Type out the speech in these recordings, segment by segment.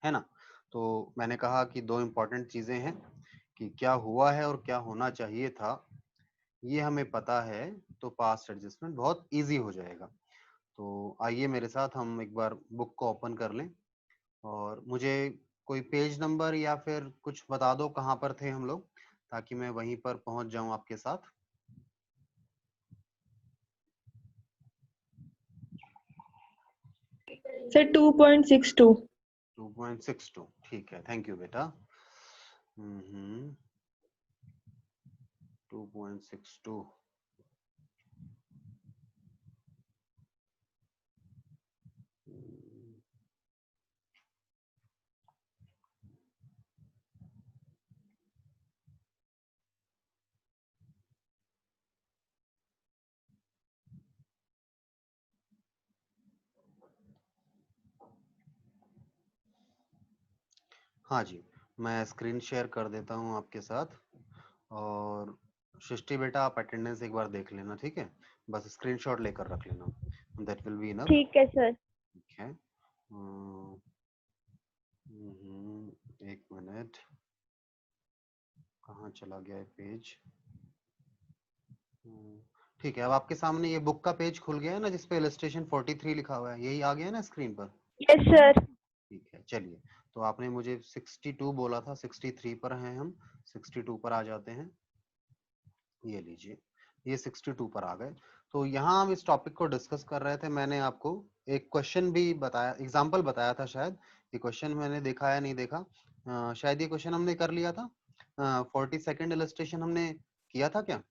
है ना। तो मैंने कहा कि दो इम्पोर्टेंट चीजें हैं कि क्या हुआ है और क्या होना चाहिए था, ये हमें पता है तो पास्ट एडजस्टमेंट बहुत इजी हो जाएगा। तो आइए मेरे साथ हम एक बार बुक को ओपन कर लें और मुझे कोई पेज नंबर या फिर कुछ बता दो कहाँ पर थे हम लोग, ताकि मैं वहीं पर पहुंच जाऊं आपके साथ। सर 2.62। 2.62, ठीक है, थैंक यू बेटा। 2.62। हाँ जी, मैं स्क्रीन शेयर कर देता हूँ आपके साथ। और सृष्टि बेटा आप अटेंडेंस एक बार देख लेना, ठीक है, बस स्क्रीनशॉट लेकर रख लेना, दैट विल बी इनफ। ठीक है सर। ठीक है। एक मिनट, कहाँ चला गया है पेज। ठीक है, अब आपके सामने ये बुक का पेज खुल गया है ना, जिसपे इलस्ट्रेशन 43 लिखा हुआ है, यही आ गया है ना स्क्रीन पर। Yes sir. ठीक है, चलिए। तो आपने मुझे 62 बोला था, 63 पर हैं हम, 62 पर आ जाते हैं। ये लीजिए, ये 62 पर आ गए। तो यहाँ हम इस टॉपिक को डिस्कस कर रहे थे। मैंने आपको एक क्वेश्चन भी बताया, एग्जाम्पल बताया था, शायद ये क्वेश्चन मैंने देखा या नहीं देखा। शायद ये क्वेश्चन हमने कर लिया था। 42nd इलस्ट्रेशन हमने किया था क्या?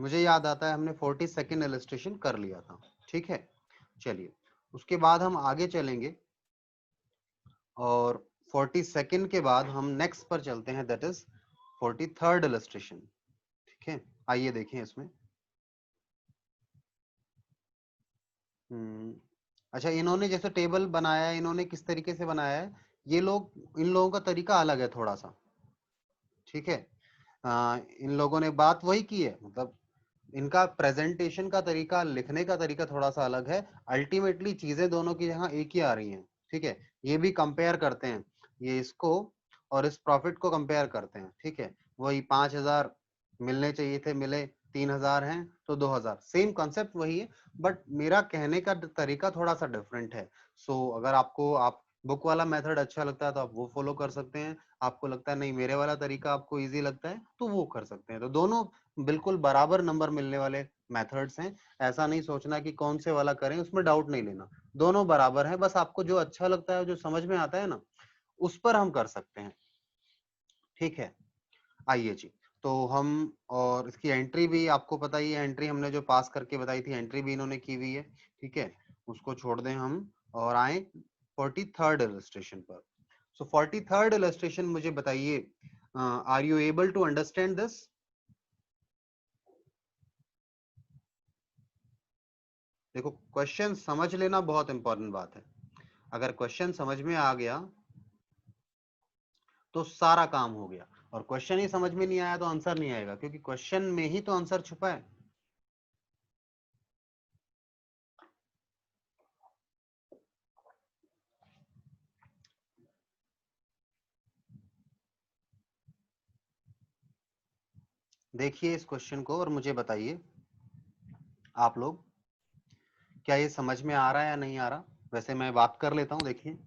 मुझे याद आता है हमने 42nd इलस्ट्रेशन कर लिया था। ठीक है, चलिए उसके बाद हम आगे चलेंगे और 42nd के बाद हम नेक्स्ट पर चलते हैं, दैट इज 43rd इलस्ट्रेशन। ठीक है, आइए देखें इसमें। अच्छा, इन्होंने जैसे टेबल बनाया है, इन्होंने किस तरीके से बनाया है, ये लोग, इन लोगों का तरीका अलग है थोड़ा सा। ठीक है, इन लोगों ने बात वही की है, मतलब इनका प्रेजेंटेशन का तरीका, लिखने का तरीका थोड़ा सा अलग है। अल्टीमेटली चीजें दोनों की यहाँ एक ही आ रही हैं। ठीक है, ये भी कंपेयर करते हैं, ये इसको और इस प्रॉफिट को कंपेयर करते हैं। ठीक है, वही 5,000 मिलने चाहिए थे, मिले 3,000 हैं तो 2,000, सेम कॉन्सेप्ट वही है, बट मेरा कहने का तरीका थोड़ा सा डिफरेंट है। सो अगर आपको आप बुक वाला मेथड अच्छा लगता है तो आप वो फॉलो कर सकते हैं, आपको लगता है नहीं मेरे वाला तरीका आपको इजी लगता है तो वो कर सकते हैं। तो दोनों बिल्कुल बराबर नंबर मिलने वाले मेथड्स हैं। ऐसा नहीं सोचना कि कौन से वाला करें, उसमें डाउट नहीं लेना, दोनों बराबर हैं, बस आपको जो अच्छा लगता है, जो समझ में आता है ना, उस पर हम कर सकते हैं। ठीक है, आइए जी। तो हम, और इसकी एंट्री भी आपको पता ही है, एंट्री हमने जो पास करके बताई थी, एंट्री भी इन्होंने की हुई है। ठीक है, उसको छोड़ दें हम और आए 43rd इलस्ट्रेशन पर। सो 43rd इलस्ट्रेशन मुझे बताइए, are you able to understand this? देखो, क्वेश्चन समझ लेना बहुत इंपॉर्टेंट बात है। अगर क्वेश्चन समझ में आ गया तो सारा काम हो गया, और क्वेश्चन ही समझ में नहीं आया तो आंसर नहीं आएगा, क्योंकि क्वेश्चन में ही तो आंसर छुपा है। देखिए इस क्वेश्चन को और मुझे बताइए आप लोग, क्या ये समझ में आ रहा है या नहीं आ रहा। वैसे मैं बात कर लेता हूं। देखिए,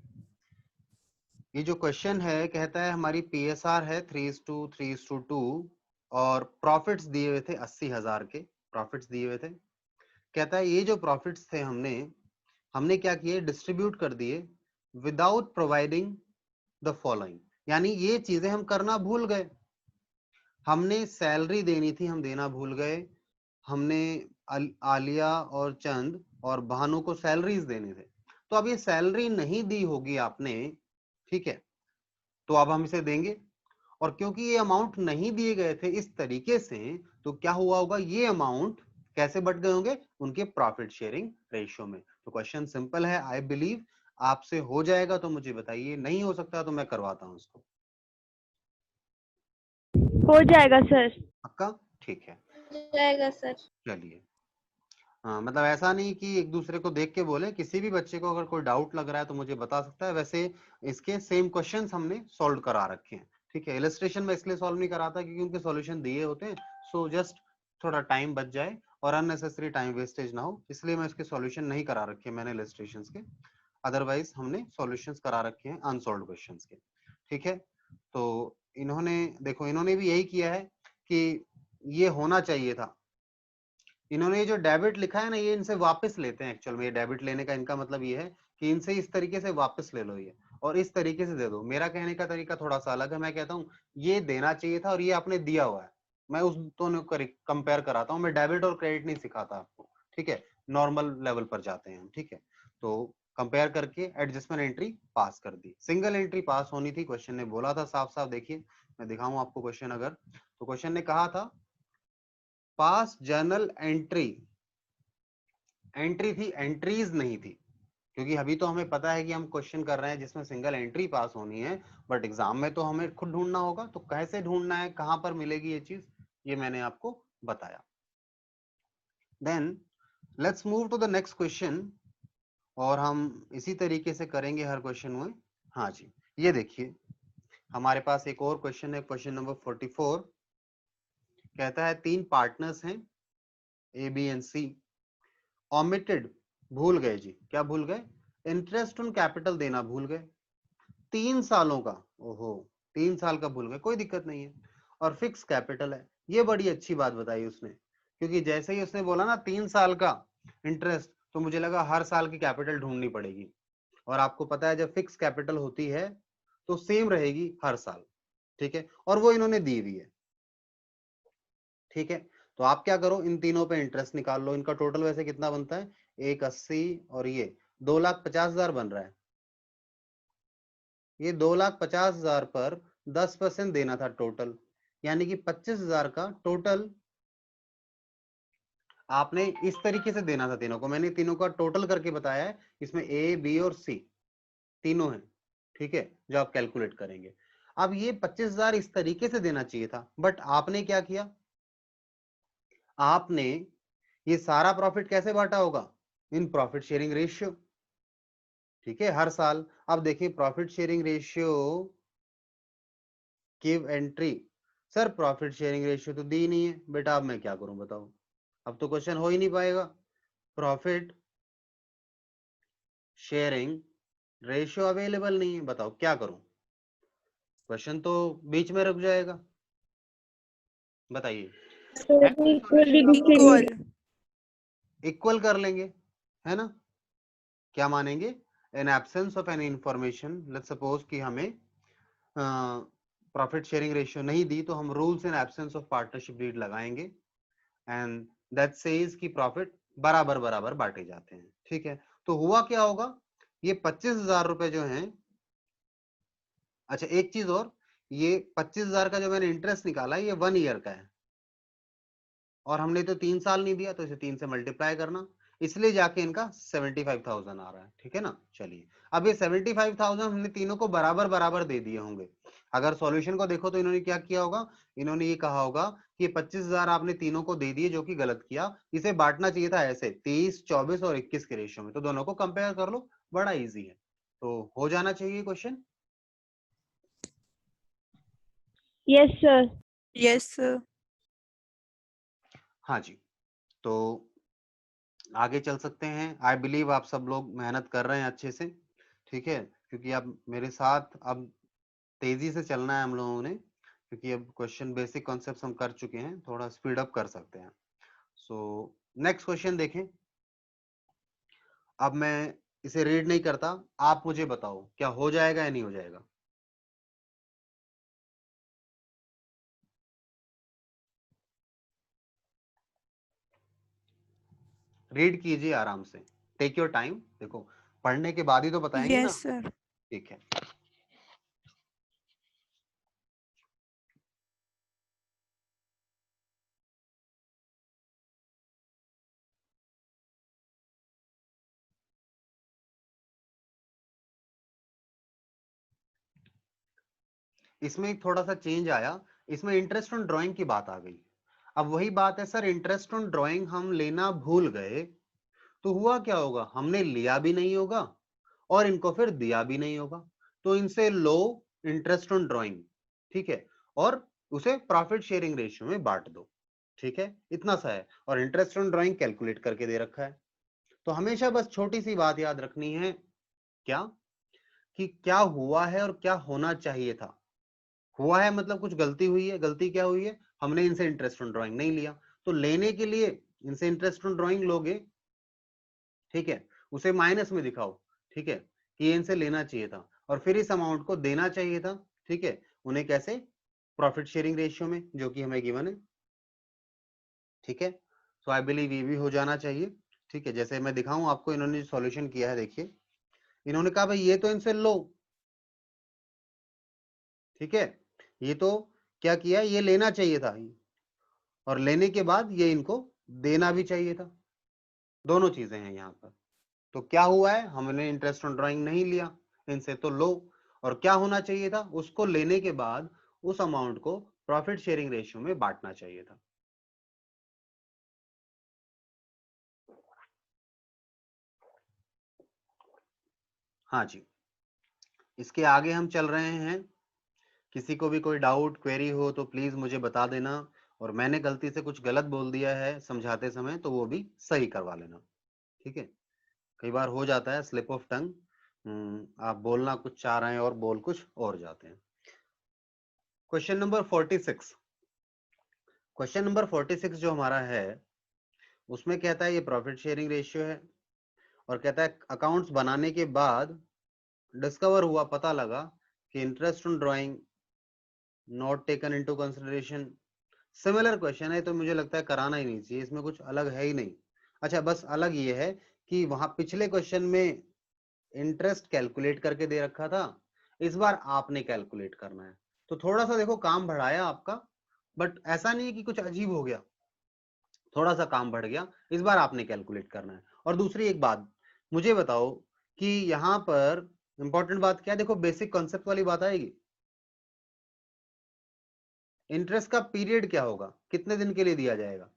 ये जो क्वेश्चन है, कहता है हमारी पीएसआर है 3:3:2 और प्रॉफिट्स दिए हुए थे 80,000 के, प्रॉफिट्स दिए हुए थे। कहता है ये जो प्रॉफिट्स थे हमने हमने क्या किए, डिस्ट्रीब्यूट कर दिए विदाउट प्रोवाइडिंग द फॉलोइंग, यानी ये चीजें हम करना भूल गए। हमने सैलरी देनी थी, हम देना भूल गए। हमने आलिया और चंद और भानु को सैलरीज देने थे, तो अब ये सैलरी नहीं दी होगी आपने। ठीक है, तो अब हम इसे देंगे, और क्योंकि ये अमाउंट नहीं दिए गए थे इस तरीके से, तो क्या हुआ होगा, ये अमाउंट कैसे बट गए होंगे, उनके प्रॉफिट शेयरिंग रेशियो में। तो क्वेश्चन सिंपल है, आई बिलीव आपसे हो जाएगा तो मुझे बताइए, नहीं हो सकता तो मैं करवाता हूं इसको। हो जाएगा सर। पक्का? ठीक है, जाएगा सर। चलिए। हाँ, मतलब ऐसा नहीं कि एक दूसरे को देख के बोले, किसी भी बच्चे को अगर कोई डाउट लग रहा है तो मुझे बता सकता है। वैसे इसके सेम क्वेश्चंस हमने सॉल्व करा रखे हैं, ठीक है। इलस्ट्रेशन में इसलिए सॉल्व नहीं कराता क्योंकि उनके सॉल्यूशन दिए होते हैं, सो जस्ट थोड़ा टाइम बच जाए और अननेसेसरी टाइम वेस्टेज ना हो, इसलिए मैं इसके सॉल्यूशन नहीं करा रखे मैंने इलस्ट्रेशंस के। अदरवाइज हमने सॉल्यूशंस करा रखे हैं अनसॉल्व्ड क्वेश्चंस के, ठीक है। तो इन्होंने देखो, इन्होंने भी यही किया है कि ये होना चाहिए था। इन्होंने ये जो डेबिट लिखा है ना, ये इनसे वापस लेते हैं। एक्चुअल में ये डेबिट लेने का इनका मतलब ये है कि इनसे इस तरीके से वापस ले लो ये, और इस तरीके से दे दो। मेरा कहने का तरीका थोड़ा सा अलग है। मैं कहता हूँ ये देना चाहिए था और ये आपने दिया हुआ है। मैं उस दोनों को कंपेयर कराता हूँ। मैं डेबिट और क्रेडिट नहीं सिखाता आपको, ठीक है। नॉर्मल लेवल पर जाते हैं हम, ठीक है। तो कंपेयर करके एडजस्टमेंट एंट्री पास कर दी। सिंगल एंट्री पास होनी थी, क्वेश्चन ने बोला था साफ साफ। देखिए मैं दिखाऊं आपको क्वेश्चन अगर, तो क्वेश्चन ने कहा था पास जर्नल एंट्री। एंट्री थी, एंट्रीज नहीं थी, क्योंकि अभी तो हमें पता है कि हम क्वेश्चन कर रहे हैं जिसमें सिंगल एंट्री पास होनी है, बट एग्जाम में तो हमें खुद ढूंढना होगा। तो कैसे ढूंढना है, कहां पर मिलेगी ये चीज, ये मैंने आपको बताया। Then let's move to the next question, और हम इसी तरीके से करेंगे हर क्वेश्चन में। हाँ जी, ये देखिए हमारे पास एक और क्वेश्चन है, क्वेश्चन नंबर 44। कहता है तीन पार्टनर्स हैं A B and C, omitted, भूल गए जी, क्या भूल गए, इंटरेस्ट ऑन कैपिटल देना भूल गए 3 सालों का। ओहो, 3 साल का भूल गए, कोई दिक्कत नहीं है। और फिक्स कैपिटल है, ये बड़ी अच्छी बात बताई उसने, क्योंकि जैसे ही उसने बोला ना 3 साल का इंटरेस्ट, तो मुझे लगा हर साल की कैपिटल ढूंढनी पड़ेगी। और आपको पता है जब फिक्स कैपिटल होती है तो सेम रहेगी हर साल, ठीक है। और वो इन्होंने दी हुई है, ठीक है। तो आप क्या करो, इन तीनों पे इंटरेस्ट निकाल लो। इनका टोटल वैसे कितना बनता है, 180 और ये 2,50,000 बन रहा है। ये 2,50,000 पर 10% देना था टोटल, यानी कि 25,000 का टोटल आपने इस तरीके से देना था तीनों को। मैंने तीनों का टोटल करके बताया है, इसमें ए बी और सी तीनों हैं, ठीक है, जो आप कैलकुलेट करेंगे। अब ये 25,000 इस तरीके से देना चाहिए था, बट आपने क्या किया, आपने ये सारा प्रॉफिट कैसे बांटा होगा, इन प्रॉफिट शेयरिंग रेशियो, ठीक है, हर साल। अब देखिए profit sharing ratio give entry. Sir profit sharing ratio तो दी नहीं है बेटा, अब मैं क्या करूं बताओ, अब तो क्वेश्चन हो ही नहीं पाएगा। प्रॉफिट शेयरिंग रेशियो अवेलेबल नहीं है, बताओ क्या करूं, क्वेश्चन तो बीच में रुक जाएगा। बताइए, है कोई इक्वल भी सॉल्यूशन आपके पास? दिखेगी। इक्वल कर लेंगे, है ना। क्या मानेंगे, in absence of any information, let's suppose कि हमें प्रॉफिट शेयरिंग रेशियो नहीं दी, तो हम rules in absence of partnership deed लगाएंगे, एंड दैट सेज कि प्रॉफिट बराबर बराबर बांटे जाते हैं, ठीक है। तो हुआ क्या होगा, ये 25,000 रुपए जो हैं, अच्छा एक चीज और, ये 25,000 का जो मैंने इंटरेस्ट निकाला ये 1 ईयर का है, और हमने तो 3 साल नहीं दिया, तो इसे 3 से मल्टीप्लाई करना, इसलिए जाके इनका 75,000 आ रहा है, ठीक है ना। चलिए, अब ये 75,000 हमने तीनों को बराबर बराबर दे दिए होंगे। अगर सॉल्यूशन को देखो तो इन्होंने क्या किया होगा, इन्होंने ये कहा होगा कि 25,000 आपने तीनों को दे दिए, जो कि गलत किया। इसे बांटना चाहिए था ऐसे 30, 24 और 21 के रेशियो में, तो दोनों को कंपेयर कर लो, बड़ा इजी है, तो हो जाना चाहिए question. Yes sir. Yes sir. हाँ जी, तो आगे चल सकते हैं। आई बिलीव आप सब लोग मेहनत कर रहे हैं अच्छे से, ठीक है, क्योंकि अब मेरे साथ अब तेजी से चलना है हम लोगों ने, क्योंकि अब क्वेश्चन बेसिक कॉन्सेप्ट्स हम कर चुके हैं, थोड़ा स्पीड अप कर सकते हैं। सो नेक्स्ट क्वेश्चन देखें। अब मैं इसे रीड नहीं करता, आप मुझे बताओ क्या हो जाएगा या नहीं हो जाएगा। रीड कीजिए आराम से, टेक योर टाइम। देखो पढ़ने के बाद ही तो बताएंगे ना, यस सर। ठीक है। इसमें एक थोड़ा सा चेंज आया, इसमें इंटरेस्ट ऑन ड्राइंग की बात आ गई। अब वही बात है सर, इंटरेस्ट ऑन ड्राइंग हम लेना भूल गए तो हुआ क्या होगा, हमने लिया भी नहीं होगा और इनको फिर दिया भी नहीं होगा, तो इनसे लो इंटरेस्ट ऑन ड्राइंग, ठीक है, और उसे प्रॉफिट शेयरिंग रेशियो में बांट दो, ठीक है, इतना सा है। और इंटरेस्ट ऑन ड्राइंग कैलकुलेट करके दे रखा है। तो हमेशा बस छोटी सी बात याद रखनी है, क्या, कि क्या हुआ है और क्या होना चाहिए था। हुआ है मतलब कुछ गलती हुई है, गलती क्या हुई है, हमने इनसे इंटरेस्ट ऑन ड्राइंग नहीं लिया, तो लेने के लिए इनसे इंटरेस्ट ऑन ड्राइंग लोगे, ठीक है, उसे माइनस में दिखाओ, ठीक है, कि ये इनसे लेना चाहिए था और फिर इस अमाउंट को देना चाहिए था, ठीक है, उन्हें कैसे, प्रॉफिट शेयरिंग रेशियो में, जो कि हमें गिवन है, ठीक है। सो आई बिलीव ये भी हो जाना चाहिए, ठीक है। जैसे मैं दिखाऊं आपको, इन्होंने जो सॉल्यूशन किया है, देखिए, इन्होंने कहा भाई ये तो इनसे लो, ठीक है, ये तो क्या किया, ये लेना चाहिए था और लेने के बाद ये इनको देना भी चाहिए था, दोनों चीजें हैं यहाँ पर। तो क्या हुआ है, हमने इंटरेस्ट ऑन ड्राइंग नहीं लिया इनसे, तो लो, और क्या होना चाहिए था, उसको लेने के बाद उस अमाउंट को प्रॉफिट शेयरिंग रेशियो में बांटना चाहिए था। हाँ जी, इसके आगे हम चल रहे हैं। किसी को भी कोई डाउट क्वेरी हो तो प्लीज मुझे बता देना, और मैंने गलती से कुछ गलत बोल दिया है समझाते समय तो वो भी सही करवा लेना, ठीक है। कई बार हो जाता है स्लिप ऑफ टंग, आप बोलना कुछ चाह रहे हैं और बोल कुछ और जाते हैं। क्वेश्चन नंबर 46, क्वेश्चन नंबर 46 जो हमारा है, उसमें कहता है ये प्रॉफिट शेयरिंग रेशियो है, और कहता है अकाउंट्स बनाने के बाद डिस्कवर हुआ, पता लगा कि interest on drawing not taken into consideration. Similar question है, तो मुझे लगता है कराना ही नहीं चाहिए, इसमें कुछ अलग है ही नहीं। अच्छा, बस अलग ये है कि वहां पिछले क्वेश्चन में इंटरेस्ट कैलकुलेट करके दे रखा था, इस बार आपने कैलकुलेट करना है, तो थोड़ा सा देखो काम बढ़ाया आपका, बट ऐसा नहीं है कि कुछ अजीब हो गया, थोड़ा सा काम बढ़ गया, इस बार आपने कैलकुलेट करना है। और दूसरी एक बात मुझे बताओ कि यहाँ पर इंपॉर्टेंट बात क्या है, देखो बेसिक कॉन्सेप्ट वाली बात आएगी, इंटरेस्ट का पीरियड क्या होगा, कितने दिन के लिए दिया जाएगा,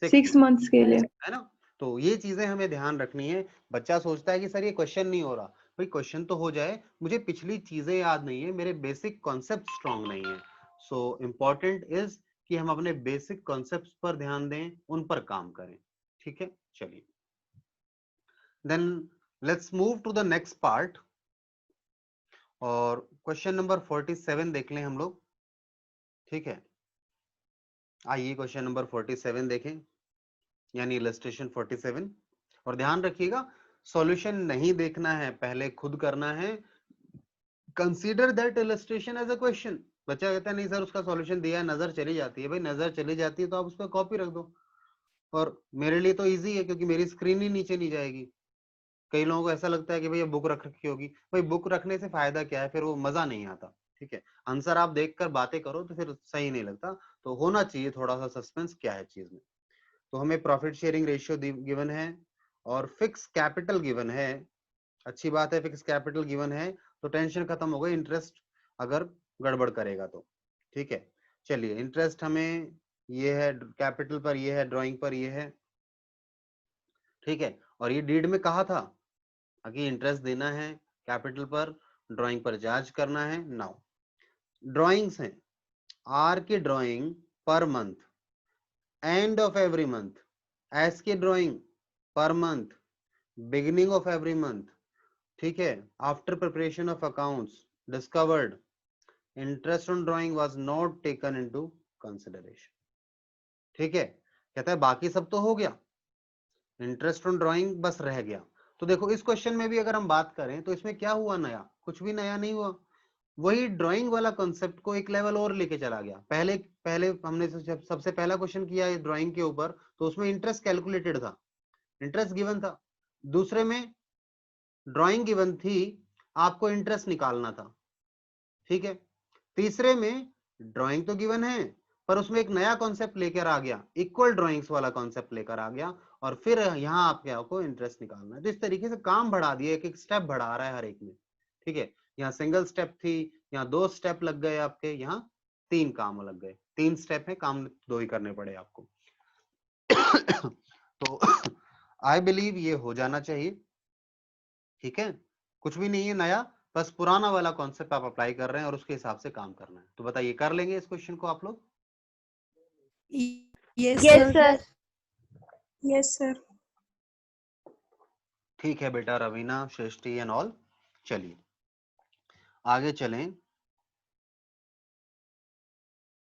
6 months के लिए। है ना। तो ये चीजें हमें ध्यान रखनी है। बच्चा सोचता है कि सर ये क्वेश्चन नहीं हो रहा, भाई क्वेश्चन तो हो जाए, मुझे पिछली चीजें याद नहीं है, मेरे बेसिक कॉन्सेप्ट स्ट्रांग नहीं है। सो इम्पोर्टेंट इज कि हम अपने बेसिक कॉन्सेप्ट पर ध्यान दें, उन पर काम करें, ठीक है। चलिए, then let's move to the next part, और क्वेश्चन नंबर 47 देख लें हम लोग, ठीक है। आइए क्वेश्चन नंबर 47 देखें, यानी इलस्ट्रेशन 47, और ध्यान रखिएगा सॉल्यूशन नहीं देखना है, पहले खुद करना है। Consider that illustration as a question. बच्चा कहता है नहीं सर उसका सॉल्यूशन दिया है, नजर चली जाती है, भाई नजर चली जाती है तो आप उस पर कॉपी रख दो, और मेरे लिए तो इजी है क्योंकि मेरी स्क्रीन ही नीचे नहीं जाएगी। कई लोगों को ऐसा लगता है कि भैया बुक रख रखी होगी, भाई बुक रखने से फायदा क्या है, फिर वो मजा नहीं आता, ठीक है। आंसर आप देखकर बातें करो तो फिर सही नहीं लगता, तो होना चाहिए थोड़ा सा सस्पेंस क्या है चीज में। तो हमें प्रॉफिट शेयरिंग रेशियो गिवन है और फिक्स कैपिटल गिवन है, अच्छी बात है, फिक्स कैपिटल गिवन है तो टेंशन खत्म हो गई, इंटरेस्ट अगर गड़बड़ करेगा तो, ठीक है। चलिए, इंटरेस्ट हमें ये है कैपिटल पर, ये है ड्राइंग पर, ये है, ठीक है। और ये डीड में कहा था कि इंटरेस्ट देना है कैपिटल पर, ड्राइंग पर चार्ज करना है। नाउ ड्राइंग्स हैं, आर की drawing per month, end of every month, S की drawing per month, beginning of every month, ठीक है। After preparation of accounts discovered interest on drawing was not taken into consideration, ठीक है। कहता है बाकी सब तो हो गया, इंटरेस्ट ऑन ड्राइंग बस रह गया। तो देखो इस क्वेश्चन में भी अगर हम बात करें तो इसमें क्या हुआ नया, कुछ भी नया नहीं हुआ, वही ड्राइंग वाला कॉन्सेप्ट को एक लेवल और लेके चला गया। पहले पहले हमने सबसे पहला क्वेश्चन किया है ड्राइंग के ऊपर, तो उसमें इंटरेस्ट कैलकुलेटेड था, इंटरेस्ट गिवन था। दूसरे में ड्राइंग गिवन थी, आपको इंटरेस्ट निकालना था, ठीक है। तीसरे में ड्राइंग तो गिवन है, पर उसमें एक नया कॉन्सेप्ट लेकर आ गया, इक्वल ड्राइंग्स वाला कॉन्सेप्ट लेकर आ गया, और फिर यहाँ आपको इंटरेस्ट निकालना है। तो इस तरीके से काम बढ़ा दिया, एक एक स्टेप बढ़ा रहा है हर एक में, ठीक है। यहाँ सिंगल स्टेप थी, यहाँ 2 स्टेप लग गए आपके, यहाँ 3 काम लग गए। 3 स्टेप है, काम 2 ही करने पड़े आपको। तो आई बिलीव ये हो जाना चाहिए, ठीक है। कुछ भी नहीं है नया, बस पुराना वाला कॉन्सेप्ट आप अप्लाई कर रहे हैं और उसके हिसाब से काम करना है। तो बताइए, कर लेंगे इस क्वेश्चन को आप लोग? Yes Yes, sir. sir. Yes sir. ठीक है बेटा, रवीना, श्रेष्ठी एंड ऑल। चलिए आगे चलें।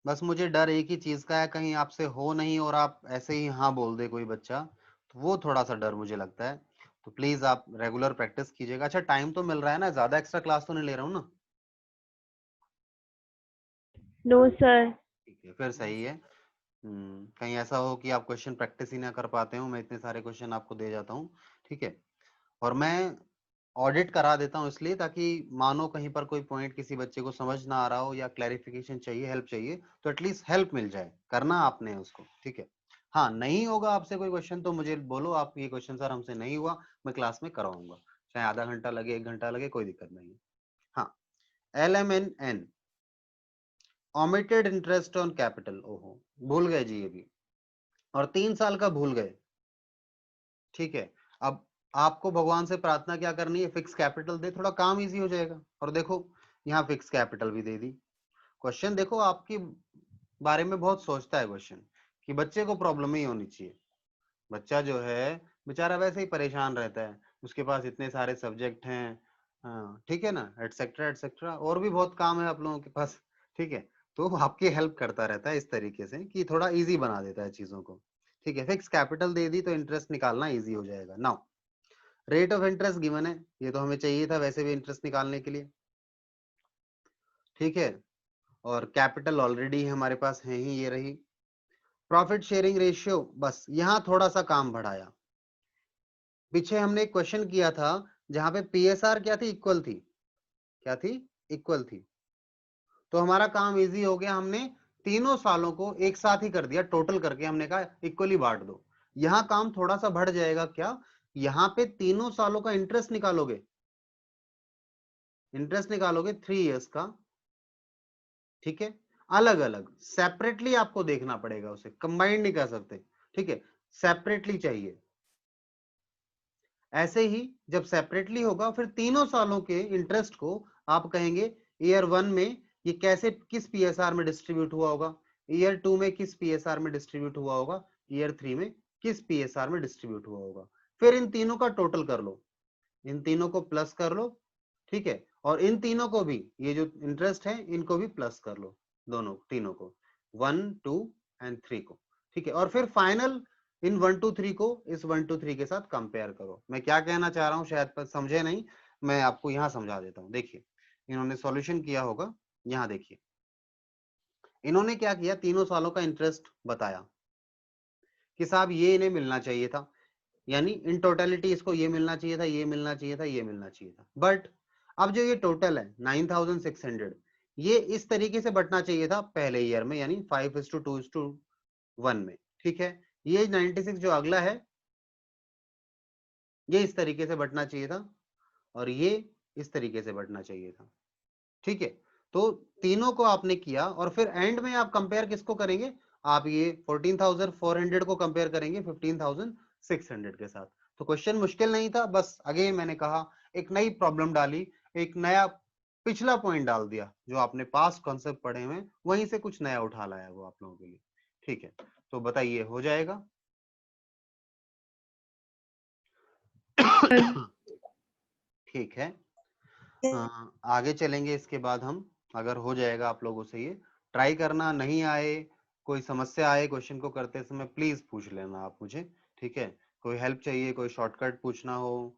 बस मुझे डर एक ही चीज का है, कहीं आपसे हो नहीं और आप ऐसे ही हाँ बोल दे कोई बच्चा, तो वो थोड़ा सा डर मुझे लगता है। तो प्लीज आप रेगुलर प्रैक्टिस कीजिएगा। अच्छा, टाइम तो मिल रहा है ना, ज्यादा एक्स्ट्रा क्लास तो नहीं ले रहा हूँ ना? No, sir. ठीक है, फिर सही है। कहीं ऐसा हो कि आप क्वेश्चन प्रैक्टिस ही ना कर पाते हो, मैं इतने सारे क्वेश्चन आपको दे जाता हूँ, ठीक है। और मैं ऑडिट करा देता हूँ इसलिए, ताकि मानो कहीं पर कोई पॉइंट किसी बच्चे को समझ ना आ रहा हो या क्लैरिफिकेशन चाहिए, हेल्प चाहिए, तो एटलीस्ट हेल्प मिल जाए। करना आपने है उसको, ठीक है। हाँ, नहीं होगा आपसे कोई क्वेश्चन तो मुझे बोलो, आप ये क्वेश्चन सर हमसे नहीं हुआ, मैं क्लास में कराऊंगा, चाहे आधा घंटा लगे 1 घंटा लगे, कोई दिक्कत नहीं है। हाँ, LMNN, omitted interest on capital. ओहो, भूल गए जी ये भी, और 3 साल का भूल गए, ठीक है। अब आपको भगवान से प्रार्थना क्या करनी है, फिक्स कैपिटल दे, थोड़ा काम इजी हो जाएगा। और देखो यहाँ फिक्स कैपिटल भी दे दी। क्वेश्चन देखो आपके बारे में बहुत सोचता है क्वेश्चन, कि बच्चे को प्रॉब्लम ही होनी चाहिए। बच्चा जो है बेचारा वैसे ही परेशान रहता है, उसके पास इतने सारे सब्जेक्ट हैं, हाँ ठीक है ना, एटसेट्रा एटसेट्रा, और भी बहुत काम है आप लोगों के पास, ठीक है। तो आपकी हेल्प करता रहता है इस तरीके से कि थोड़ा इजी बना देता है चीजों को, ठीक है। फिक्स कैपिटल दे दी तो इंटरेस्ट निकालना इजी हो जाएगा। Now rate of interest given है, ये तो हमें चाहिए था वैसे भी इंटरेस्ट निकालने के लिए, ठीक है। और कैपिटल ऑलरेडी हमारे पास है ही, ये रही। प्रॉफिट शेयरिंग रेशियो, बस यहाँ थोड़ा सा काम बढ़ाया। पीछे हमने एक क्वेश्चन किया था जहां पे PSR क्या थी, इक्वल थी, क्या थी, इक्वल थी। तो हमारा काम इजी हो गया, हमने तीनों सालों को एक साथ ही कर दिया, टोटल करके हमने कहा इक्वली बांट दो। यहाँ काम थोड़ा सा बढ़ जाएगा, क्या, यहाँ पे तीनों सालों का इंटरेस्ट निकालोगे, इंटरेस्ट निकालोगे 3 इयर्स का, ठीक है। अलग अलग सेपरेटली आपको देखना पड़ेगा, उसे कंबाइंड नहीं कर सकते, ठीक है, सेपरेटली चाहिए। ऐसे ही जब सेपरेटली होगा, फिर तीनों सालों के इंटरेस्ट को आप कहेंगे ईयर 1 में ये कैसे, किस PSR में डिस्ट्रीब्यूट हुआ होगा, ईयर 2 में किस PSR में डिस्ट्रीब्यूट हुआ होगा, ईयर 3 में किस PSR में डिस्ट्रीब्यूट हुआ होगा। फिर इन तीनों का टोटल कर लो, इन तीनों को प्लस कर लो, ठीक है। और इन तीनों को भी, ये जो इंटरेस्ट है इनको भी प्लस कर लो, दोनों तीनों को, 1 2 एंड 3 को, ठीक है। और फिर फाइनल इन 1 2 3 को इस 1 2 3 के साथ कंपेयर करो। मैं क्या कहना चाह रहा हूँ शायद पर समझे नहीं, मैं आपको यहाँ समझा देता हूँ। देखिए इन्होंने सॉल्यूशन किया होगा, यहाँ देखिए इन्होंने क्या किया, तीनों सालों का इंटरेस्ट बताया कि साहब ये इन्हें मिलना चाहिए था, यानी इन टोटलिटी इसको ये मिलना चाहिए था, ये मिलना चाहिए था, ये मिलना चाहिए था। बट अब जो ये टोटल है 9600, ये इस तरीके से बटना चाहिए था पहले ईयर में, यानी 5:2:1 में, ठीक है। ये 96 जो अगला है ये इस तरीके से बटना चाहिए था, और ये इस तरीके से बटना चाहिए था, ठीक है। तो तीनों को आपने किया, और फिर एंड में आप कंपेयर किसको करेंगे, आप ये 14,400 को कंपेयर करेंगे 15,600 के साथ। तो क्वेश्चन मुश्किल नहीं था, बस अगेन मैंने कहा एक नई प्रॉब्लम डाली, एक नया पिछला पॉइंट डाल दिया, जो आपने पास्ट कॉन्सेप्ट पढ़े हुए वहीं से कुछ नया उठा लाया वो आप लोगों के लिए, ठीक है। तो बताइए हो जाएगा? ठीक है। आगे चलेंगे इसके बाद हम, अगर हो जाएगा आप लोगों से, ये ट्राई करना, नहीं आए, कोई समस्या आए क्वेश्चन को करते समय प्लीज पूछ लेना आप मुझे, ठीक है। कोई हेल्प चाहिए, कोई शॉर्टकट पूछना हो,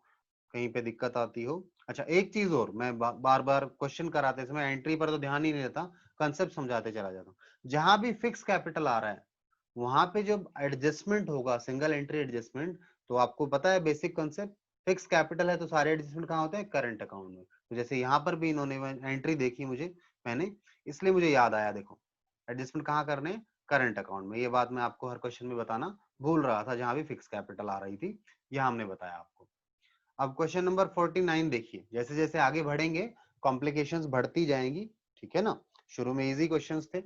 कहीं पे दिक्कत आती हो। अच्छा एक चीज और, मैं बार बार क्वेश्चन कराते समय एंट्री पर तो ध्यान ही नहीं रहता, कंसेप्ट समझाते चला जाता हूँ। जहां भी फिक्स कैपिटल आ रहा है वहां पे जब एडजस्टमेंट होगा, सिंगल एंट्री एडजस्टमेंट, तो आपको पता है बेसिक कंसेप्ट, फिक्स कैपिटल है तो सारे एडजस्टमेंट कहाँ होते हैं, करंट अकाउंट में। तो जैसे यहाँ पर भी इन्होंने एंट्री देखी मुझे, मैंने, इसलिए मुझे याद आया, देखो एडजस्टमेंट कहाँ करने हैं, करंट अकाउंट में। ये बात मैं आपको हर क्वेश्चन में बताना भूल रहा था, जहां भी फिक्स कैपिटल आ रही थी यहाँ हमने बताया आपको। अब क्वेश्चन नंबर 49 देखिए, जैसे जैसे आगे बढ़ेंगे कॉम्प्लिकेशंस बढ़ती जाएंगी, ठीक है ना। शुरू में इजी क्वेश्चंस थे।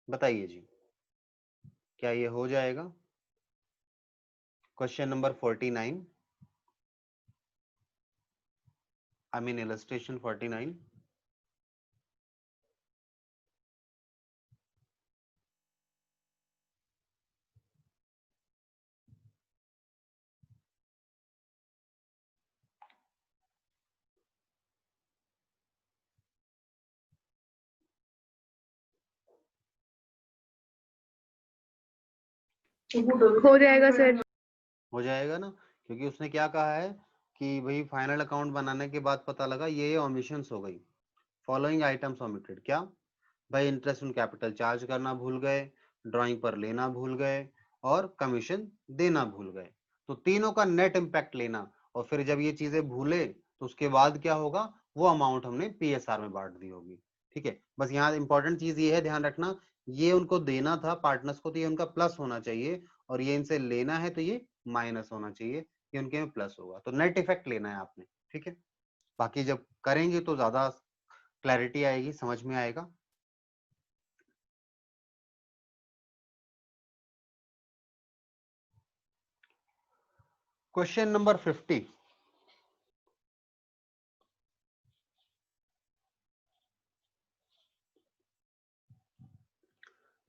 बताइए जी, क्या ये हो जाएगा? Question number 49, I mean illustration 49। हो जाएगा सर। हो जाएगा ना, क्योंकि उसने क्या कहा है कि भाई फाइनल अकाउंट बनाने के बाद पता लगा ये ओमिशंस हो गई। फॉलोइंग आइटम्स ओमिटेड, क्या भाई? इंटरेस्ट ऑन कैपिटल चार्ज करना भूल गए, ड्राइंग पर लेना भूल गए, और कमीशन देना भूल गए। तो तीनों का नेट इम्पैक्ट लेना, और फिर जब ये चीजें भूले तो उसके बाद क्या होगा, वो अमाउंट हमने पीएसआर में बांट दी होगी। ठीक है, बस यहाँ इंपॉर्टेंट चीज ये है, ध्यान रखना, ये उनको देना था पार्टनर्स को, तो ये उनका प्लस होना चाहिए, और ये इनसे लेना है तो ये माइनस होना चाहिए, ये उनके में प्लस होगा। तो नेट इफेक्ट लेना है आपने, ठीक है। बाकी जब करेंगे तो ज्यादा क्लैरिटी आएगी, समझ में आएगा। Question number 50,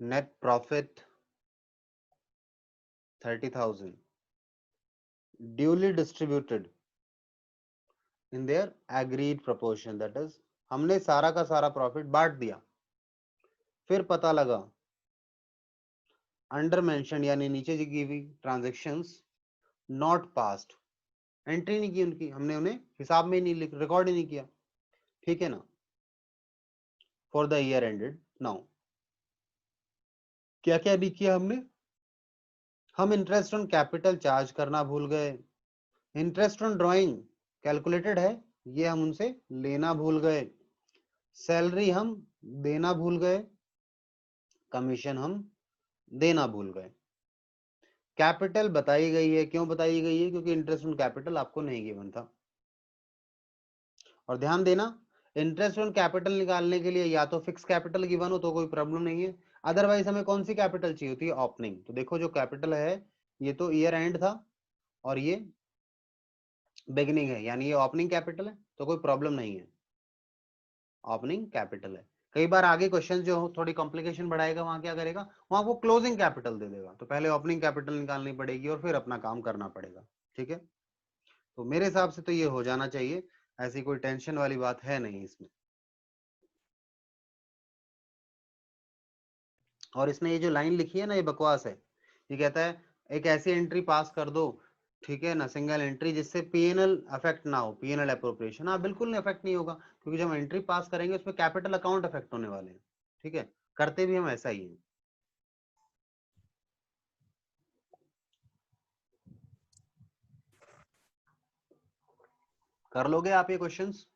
net profit 30,000 duly distributed in their agreed proportion, that is हमने सारा का सारा प्रॉफिट बांट दिया, फिर पता लगा अंडर मेंशन यानी नीचे जी की हुई ट्रांजेक्शंस नॉट पास्ड, एंट्री नहीं की उनकी, हमने उन्हें हिसाब में नहीं रिकॉर्ड ही नहीं किया, ठीक है ना। For the year ended now, क्या क्या नहीं किया हमने? हम इंटरेस्ट ऑन कैपिटल चार्ज करना भूल गए, इंटरेस्ट ऑन ड्राइंग कैलकुलेटेड है, ये हम उनसे लेना भूल गए, सैलरी हम देना भूल गए, कमीशन हम देना भूल गए। कैपिटल बताई गई है, क्यों बताई गई है? क्योंकि इंटरेस्ट ऑन कैपिटल आपको नहीं गिवन था। और ध्यान देना, इंटरेस्ट ऑन कैपिटल निकालने के लिए या तो फिक्स कैपिटल गिवन हो तो कोई प्रॉब्लम नहीं है, अदरवाइज हमें कौन सी कैपिटल चाहिए होती है? ओपनिंग। तो देखो जो कैपिटल है, ये तो ईयर एंड था और ये बिगिनिंग है, यानी ये ओपनिंग कैपिटल है, तो कोई प्रॉब्लम नहीं है, ओपनिंग कैपिटल है। कई बार आगे क्वेश्चन जो थोड़ी कॉम्प्लिकेशन बढ़ाएगा, वहां क्या करेगा, वहां वो क्लोजिंग कैपिटल दे देगा, तो पहले ओपनिंग कैपिटल निकालनी पड़ेगी और फिर अपना काम करना पड़ेगा, ठीक है। तो मेरे हिसाब से तो ये हो जाना चाहिए, ऐसी कोई टेंशन वाली बात है नहीं इसमें। और इसने ये जो लाइन लिखी है ना, ये बकवास है। ये कहता है एक ऐसी एंट्री पास कर दो, ठीक है ना, सिंगल एंट्री जिससे पीएनएल अफेक्ट ना हो, पीएनएल अप्रोप्रिएशन। हाँ बिल्कुल नहीं अफेक्ट नहीं होगा, क्योंकि जब एंट्री पास करेंगे उसमें कैपिटल अकाउंट अफेक्ट होने वाले हैं, ठीक है। करते भी हम ऐसा ही है। कर लोगे आप ये क्वेश्चंस?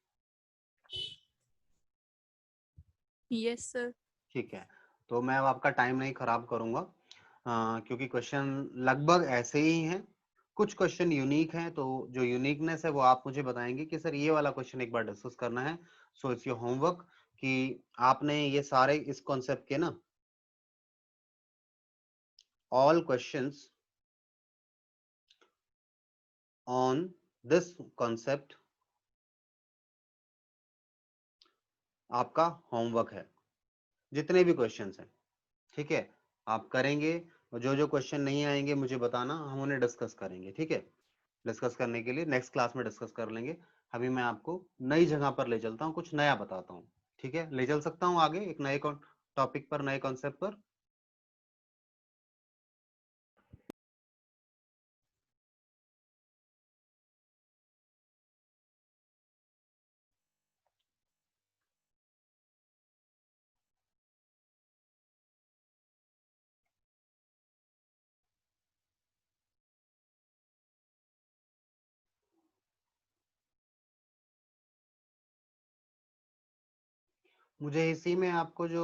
Yes sir. ठीक है, तो मैं अब आपका टाइम नहीं खराब करूंगा, क्योंकि क्वेश्चन लगभग ऐसे ही हैं। कुछ क्वेश्चन यूनिक हैं, तो जो यूनिकनेस है वो आप मुझे बताएंगे कि सर ये वाला क्वेश्चन एक बार डिस्कस करना है। सो इट्स योर होमवर्क कि आपने ये सारे इस कॉन्सेप्ट के ना all questions on this concept आपका होमवर्क है, जितने भी क्वेश्चंस हैं, ठीक है। आप करेंगे, और जो जो क्वेश्चन नहीं आएंगे मुझे बताना, हम उन्हें डिस्कस करेंगे, ठीक है। डिस्कस करने के लिए नेक्स्ट क्लास में डिस्कस कर लेंगे। अभी मैं आपको नई जगह पर ले चलता हूँ, कुछ नया बताता हूँ, ठीक है। ले चल सकता हूँ आगे एक नए टॉपिक पर, नए कॉन्सेप्ट पर। मुझे इसी में आपको जो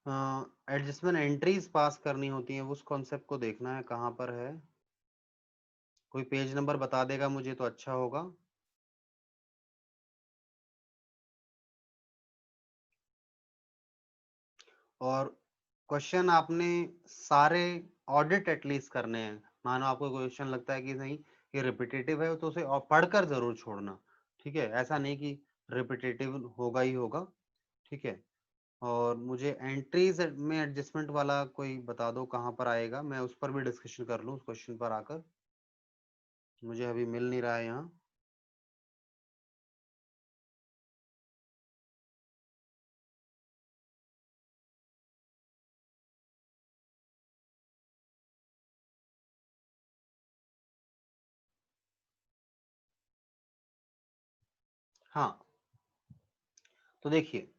एडजस्टमेंट एंट्रीज पास करनी होती हैं उस कॉन्सेप्ट को देखना है, कहाँ पर है। कोई पेज नंबर बता देगा मुझे तो अच्छा होगा। और क्वेश्चन आपने सारे ऑडिट एटलीस्ट करने हैं। मानो आपको क्वेश्चन लगता है कि नहीं ये रिपीटेटिव है तो उसे पढ़कर जरूर छोड़ना, ठीक है। ऐसा नहीं कि रिपीटेटिव होगा ही होगा, ठीक है। और मुझे एंट्रीज में एडजस्टमेंट वाला कोई बता दो कहाँ पर आएगा, मैं उस पर भी डिस्कशन कर लूँ उस क्वेश्चन पर आकर, मुझे अभी मिल नहीं रहा है यहाँ। हाँ, तो देखिए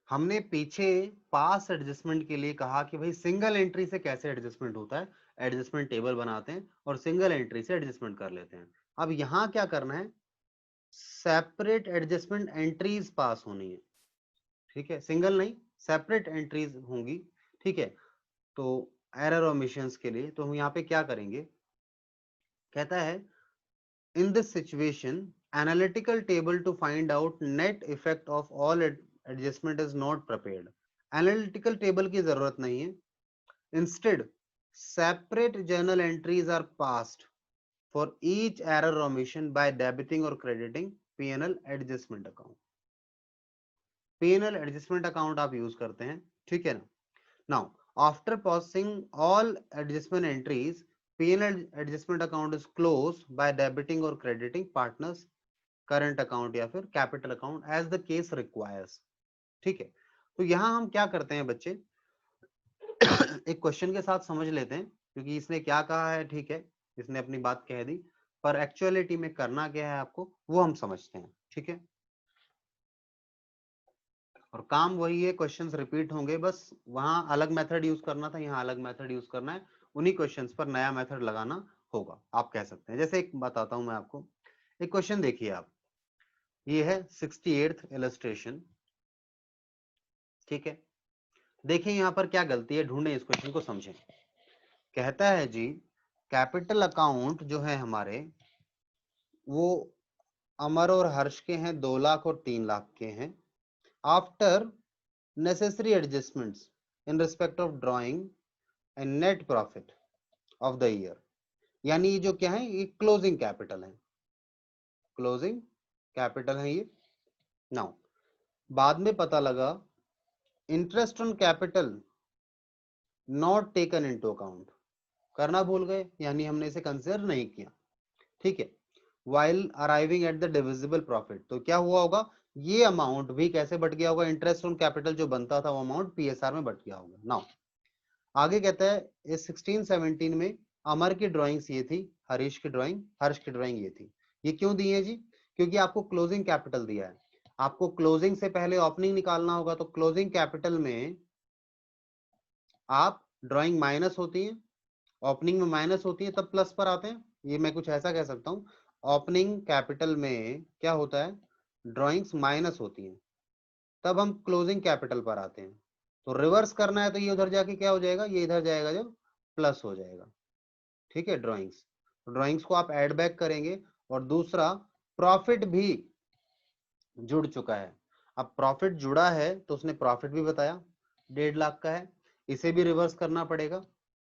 हमने पीछे पास एडजस्टमेंट के लिए कहा कि भाई सिंगल एंट्री से कैसे एडजस्टमेंट होता है, एडजस्टमेंट टेबल बनाते हैं और सिंगल एंट्री से एडजस्टमेंट कर लेते हैं। अब यहाँ क्या करना है, सेपरेट एडजस्टमेंट एंट्रीज पास होनी है, ठीक है। सिंगल नहीं, सेपरेट एंट्रीज होंगी, ठीक है। तो एरर और ओमिशंस के लिए तो हम यहाँ पे क्या करेंगे, कहता है in this situation analytical table to find out net effect of all adjustment is not prepared। analytical table की जरूरत नहीं है, instead separate journal entries are passed for each error or omission by debiting or crediting P&L adjustment account। P&L adjustment account आप use करते हैं, ठीक है ना। now after passing all adjustment entries, P&L adjustment account is closed by debiting or crediting partners current account या फिर capital account as the case requires, ठीक है। तो यहां हम क्या करते हैं बच्चे, एक क्वेश्चन के साथ समझ लेते हैं, क्योंकि इसने क्या कहा है, ठीक है, इसने अपनी बात कह दी, पर एक्चुअलिटी में करना क्या है आपको वो हम समझते हैं, ठीक है। और काम वही है, क्वेश्चंस रिपीट होंगे, बस वहां अलग मेथड यूज करना था, यहाँ अलग मेथड यूज करना है, उन्हीं क्वेश्चंस पर नया मेथड लगाना होगा, आप कह सकते हैं। जैसे एक बताता हूं मैं आपको, एक क्वेश्चन देखिए आप, ये है 68th इलस्ट्रेशन, ठीक है। देखिए यहाँ पर क्या गलती है, ढूंढें इस क्वेश्चन को, समझें। कहता है जी कैपिटल अकाउंट जो है हमारे वो अमर और हर्ष के हैं, 2 लाख और 3 लाख के हैं। After necessary adjustments in respect of drawing and net profit of the year, यानी ये जो क्या है, ये क्लोजिंग कैपिटल है, क्लोजिंग कैपिटल है ये। नाउ बाद में पता लगा interest on capital not taken into account, करना भूल गए, यानी हमने इसे कंसिडर नहीं किया, ठीक है। While arriving at the divisible profit, तो क्या हुआ होगा, ये अमाउंट भी कैसे बट गया होगा, इंटरेस्ट ऑन कैपिटल जो बनता था वो अमाउंट पीएसआर में बट गया होगा। नाउ आगे कहता है इस 16-17 में अमर की ड्राइंग्स ये थी, हरीश की ड्राइंग, हर्ष की ड्राइंग ये थी। ये क्यों दी है जी, क्योंकि आपको क्लोजिंग कैपिटल दिया है, आपको क्लोजिंग से पहले ओपनिंग निकालना होगा, तो क्लोजिंग कैपिटल में आप ड्राइंग माइनस होती है, ओपनिंग में माइनस होती है, तब प्लस पर आते हैं। ये मैं कुछ ऐसा कह सकता हूँ, ओपनिंग कैपिटल में क्या होता है, ड्राइंग्स माइनस होती हैं, तब हम क्लोजिंग कैपिटल पर आते हैं। तो रिवर्स करना है तो ये उधर जाके क्या हो जाएगा, ये इधर जाएगा जब प्लस हो जाएगा, ठीक है। ड्राइंग्स को आप ऐड बैक करेंगे, और दूसरा प्रॉफिट भी जुड़ चुका है। अब प्रॉफिट जुड़ा है तो उसने प्रॉफिट भी बताया 1.5 लाख का है, इसे भी रिवर्स करना पड़ेगा,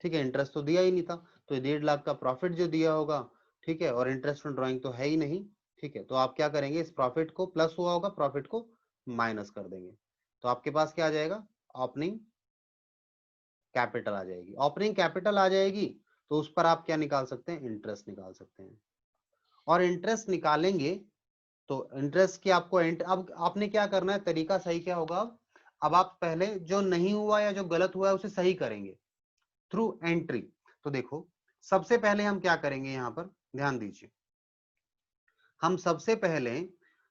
ठीक है। इंटरेस्ट तो दिया ही नहीं था, तो 1.5 लाख का प्रॉफिट जो दिया होगा, ठीक है, और इंटरेस्ट ऑन ड्राइंग तो है ही नहीं, ठीक है। तो आप क्या करेंगे, इस प्रॉफिट को, प्लस हुआ होगा, प्रॉफिट को माइनस कर देंगे, तो आपके पास क्या आ जाएगा, ओपनिंग कैपिटल आ जाएगी। ओपनिंग कैपिटल आ जाएगी तो उस पर आप क्या निकाल सकते हैं, इंटरेस्ट निकाल सकते हैं। और इंटरेस्ट निकालेंगे तो इंटरेस्ट की आपको अब आपने क्या करना है, तरीका सही क्या होगा, अब आप पहले जो नहीं हुआ या जो गलत हुआ है उसे सही करेंगे थ्रू एंट्री। तो देखो सबसे पहले हम क्या करेंगे, यहां पर ध्यान दीजिए, हम सबसे पहले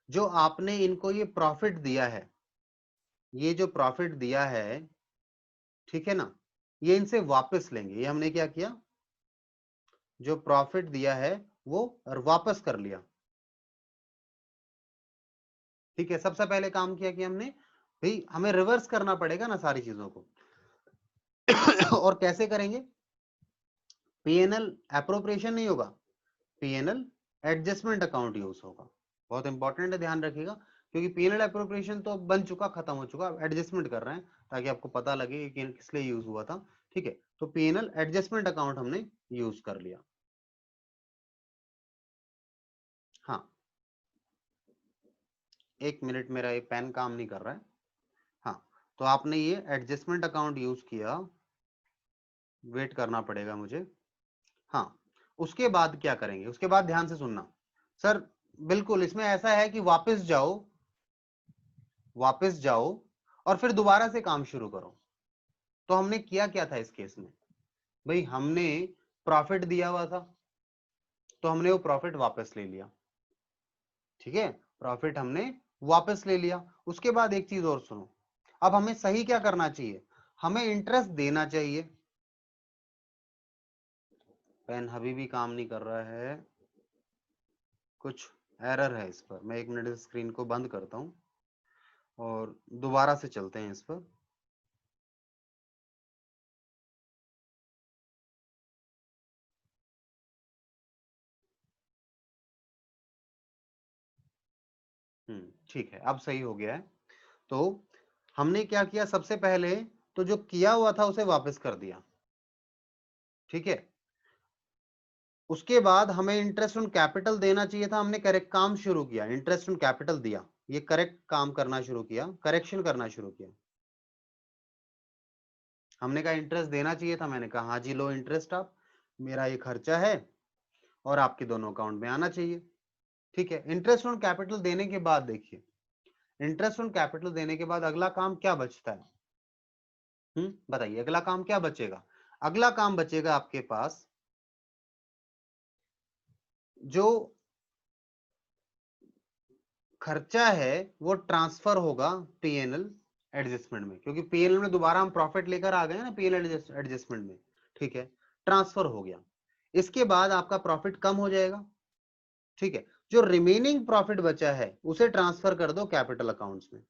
जो आपने इनको ये प्रॉफिट दिया है, ये जो प्रॉफिट दिया है, ठीक है ना, ये इनसे वापस लेंगे। ये हमने क्या किया, जो प्रॉफिट दिया है वो वापस कर लिया, ठीक है। सबसे पहले काम किया कि हमने, भाई हमें रिवर्स करना पड़ेगा ना सारी चीजों को और कैसे करेंगे, पीएनएल एप्रोप्रिएशन नहीं होगा, पीएनएल एडजस्टमेंट अकाउंट यूज होगा, बहुत इंपॉर्टेंट है, ध्यान रखिएगा। क्योंकि पीएनएल अप्रोप्रिएशन तो बन चुका, खत्म हो चुका, एडजस्टमेंट कर रहे हैं ताकि आपको पता लगे कि किस लिए यूज हुआ था। ठीक है, तो पीएनएल एडजस्टमेंट अकाउंट हमने यूज कर लिया। हाँ, 1 मिनट, मेरा ये पेन काम नहीं कर रहा है। हाँ, तो आपने ये एडजस्टमेंट अकाउंट यूज किया, वेट करना पड़ेगा मुझे। हाँ, उसके बाद क्या करेंगे, उसके बाद ध्यान से सुनना सर। बिल्कुल इसमें ऐसा है कि वापस जाओ, वापस जाओ और फिर दोबारा से काम शुरू करो। तो हमने किया क्या था इस केस में, भाई हमने प्रॉफिट दिया हुआ था, तो हमने वो प्रॉफिट वापस ले लिया। ठीक है, प्रॉफिट हमने वापस ले लिया। उसके बाद एक चीज और सुनो, अब हमें सही क्या करना चाहिए, हमें इंटरेस्ट देना चाहिए। पेन अभी भी काम नहीं कर रहा है, कुछ एरर है इस पर। मैं 1 मिनट स्क्रीन को बंद करता हूं और दोबारा से चलते हैं इस पर। ठीक है, अब सही हो गया है। तो हमने क्या किया, सबसे पहले तो जो किया हुआ था उसे वापस कर दिया। ठीक है, उसके बाद हमें इंटरेस्ट ऑन कैपिटल देना चाहिए था, हमने करेक्ट काम शुरू किया, इंटरेस्ट ऑन कैपिटल दिया, ये करेक्ट काम करना शुरू किया, करेक्शन करना शुरू किया। हमने कहा इंटरेस्ट देना चाहिए था, मैंने कहा हाँ जी लो इंटरेस्ट, आप मेरा ये खर्चा है और आपके दोनों अकाउंट में आना चाहिए। ठीक है, इंटरेस्ट ऑन कैपिटल देने के बाद देखिए, इंटरेस्ट ऑन कैपिटल देने के बाद अगला काम क्या बचता है, बताइए अगला काम क्या बचेगा। अगला काम बचेगा आपके पास, जो खर्चा है वो ट्रांसफर होगा पीएनएल एडजस्टमेंट में, क्योंकि पीएनएल में दोबारा हम प्रॉफिट लेकर आ गए ना पीएनएल एडजस्टमेंट में। ठीक है, ट्रांसफर हो गया, इसके बाद आपका प्रॉफिट कम हो जाएगा। ठीक है, जो रिमेनिंग प्रॉफिट बचा है उसे ट्रांसफर कर दो कैपिटल अकाउंट्स में,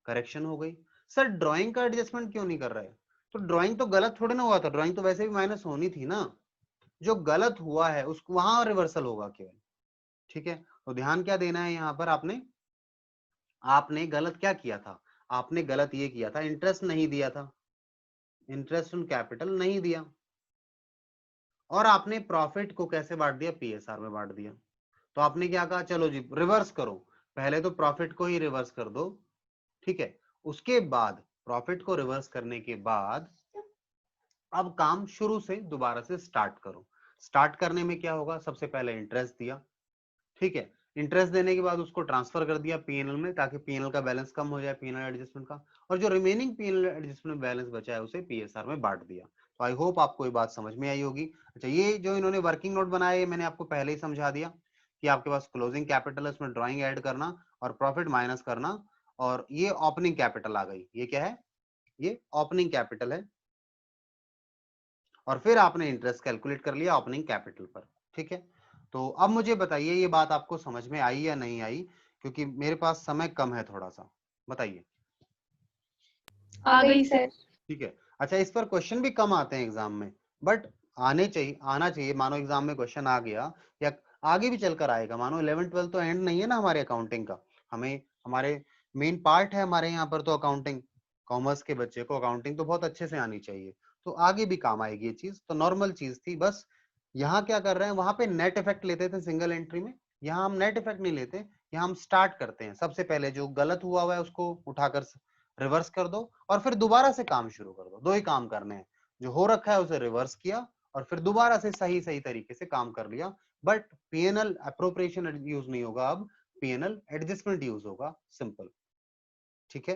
करेक्शन हो गई। सर ड्राइंग का एडजस्टमेंट क्यों नहीं कर रहे, तो ड्राइंग तो गलत थोड़े ना हुआ था, ड्राइंग तो वैसे भी माइनस होनी थी ना, जो गलत हुआ है उसको वहां रिवर्सल होगा केवल। ठीक है, तो ध्यान क्या देना है यहाँ पर, आपने आपने गलत क्या किया था, आपने गलत ये किया था, इंटरेस्ट नहीं दिया था, इंटरेस्ट ऑन कैपिटल नहीं दिया, और आपने प्रॉफिट को कैसे बांट दिया, पीएसआर में बांट दिया। तो आपने क्या कहा, चलो जी रिवर्स करो, पहले तो प्रॉफिट को ही रिवर्स कर दो। ठीक है, उसके बाद प्रॉफिट को रिवर्स करने के बाद अब काम शुरू से दोबारा से स्टार्ट करो। स्टार्ट करने में क्या होगा, सबसे पहले इंटरेस्ट दिया। ठीक है, इंटरेस्ट देने के बाद उसको ट्रांसफर कर दिया पीएनएल में, ताकि पीएनएल का बैलेंस कम हो जाए, पीएनएल एडजस्टमेंट का, और जो रिमेनिंग पीएनएल एडजस्टमेंट बैलेंस बचा है उसे पीएसआर में बांट दिया। तो आई होप आपको ये बात समझ में आई होगी। अच्छा, ये जो इन्होंने वर्किंग नोट बनाया है मैंने आपको पहले ही समझा दिया कि आपके पास क्लोजिंग कैपिटल है, उसमें ड्राइंग ऐड करना और प्रॉफिट माइनस करना, और ये ओपनिंग कैपिटल आ गई, ये क्या है, ये ओपनिंग कैपिटल है, और फिर आपने इंटरेस्ट कैलकुलेट कर लिया ओपनिंग कैपिटल पर। ठीक है, तो अब मुझे बताइए ये बात आपको समझ में आई या नहीं आई, क्योंकि मेरे पास समय कम है थोड़ा सा, बताइए। आ गई सर। ठीक है, अच्छा इस पर क्वेश्चन भी कम आते हैं एग्जाम में, बट आने चाहिए, आना चाहिए। मानो एग्जाम में क्वेश्चन आ गया या आगे भी चलकर आएगा, मानो 11th 12th तो एंड नहीं है ना हमारे अकाउंटिंग का, हमें हमारे मेन पार्ट है हमारे यहाँ पर तो अकाउंटिंग, कॉमर्स के बच्चे को अकाउंटिंग तो बहुत अच्छे से आनी चाहिए, तो आगे भी काम आएगी ये चीज, तो नॉर्मल चीज थी। बस यहाँ क्या कर रहे हैं, वहां पे नेट इफेक्ट लेते थे सिंगल एंट्री में, यहाँ हम नेट इफेक्ट नहीं लेते, यहाँ हम स्टार्ट करते हैं, सबसे पहले जो गलत हुआ है उसको उठाकर रिवर्स कर दो और फिर दोबारा से काम शुरू कर दो। दो ही काम करने हैं, जो हो रखा है उसे रिवर्स किया और फिर दोबारा से सही सही तरीके से काम कर लिया। बट पीएनएल अप्रोप्रिएशन यूज नहीं होगा, अब पीएनएल एडजस्टमेंट यूज होगा, सिंपल। ठीक है,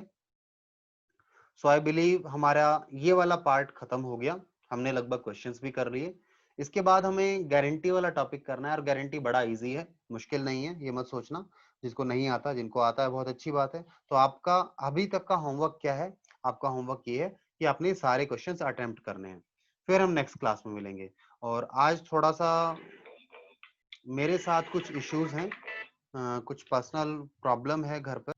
सो आई बिलीव हमारा ये वाला पार्ट खत्म हो गया, हमने लगभग क्वेश्चंस भी कर लिए। इसके बाद हमें गारंटी वाला टॉपिक करना है, और गारंटी बड़ा इजी है, मुश्किल नहीं है, ये मत सोचना। जिसको नहीं आता, जिनको आता है बहुत अच्छी बात है। तो आपका अभी तक का होमवर्क क्या है, आपका होमवर्क ये है कि आपने सारे क्वेश्चंस अटेम्प्ट करने हैं, फिर हम नेक्स्ट क्लास में मिलेंगे। और आज थोड़ा सा मेरे साथ कुछ इश्यूज हैं, कुछ पर्सनल प्रॉब्लम है घर पर।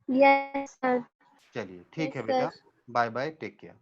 Yes sir. चलिए ठीक यस है सर। बेटा, बाय बाय, टेक केयर।